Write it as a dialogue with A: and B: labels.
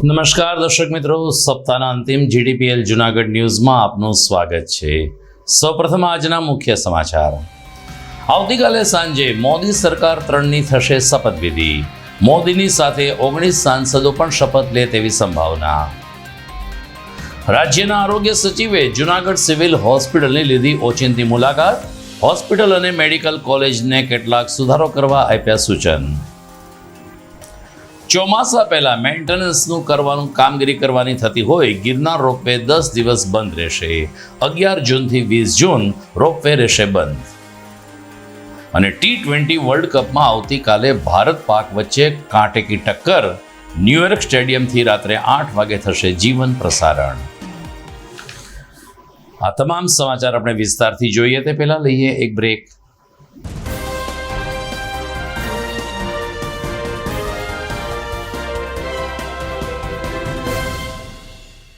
A: નમસ્કાર દર્શક મિત્રો, સપ્તાહના અંતિમ જીડીપીએલ જૂનાગઢ ન્યૂઝમાં આપનું સ્વાગત છે। સૌપ્રથમ આજના મુખ્ય સમાચાર। આવતીકાલે સાંજે મોદી સરકાર 3ની થશે શપથવિધિ। મોદીની સાથે 19 સાંસદો પણ શપથ લે તેવી સંભાવના। રાજ્યના આરોગ્ય સચિવે જૂનાગઢ સિવિલ હોસ્પિટલની લીધી ઓચિંતી મુલાકાત। હોસ્પિટલ અને મેડિકલ કોલેજને કેટલાક સુધારો કરવા આપ્યા સૂચન। ચોમાસા પહેલા મેન્ટેનન્સનું કામગીરી કરવાની થતી હોય ગિરનાર રોપવે 10 દિવસ બંધ રહેશે। 11 જૂનથી 20 જૂન રોપવે રહેશે બંધ। અને T20 વર્લ્ડ કપમાં આવતીકાલે ભારત પાક વચ્ચે કાંટે કી ટક્કર। ન્યુયોર્ક સ્ટેડિયમથી રાત્રે 8 વાગે થશે જીવન પ્રસારણ। આ તમામ સમાચાર આપણે વિસ્તારથી જોઈએ તે પહેલા લઈએ એક બ્રેક।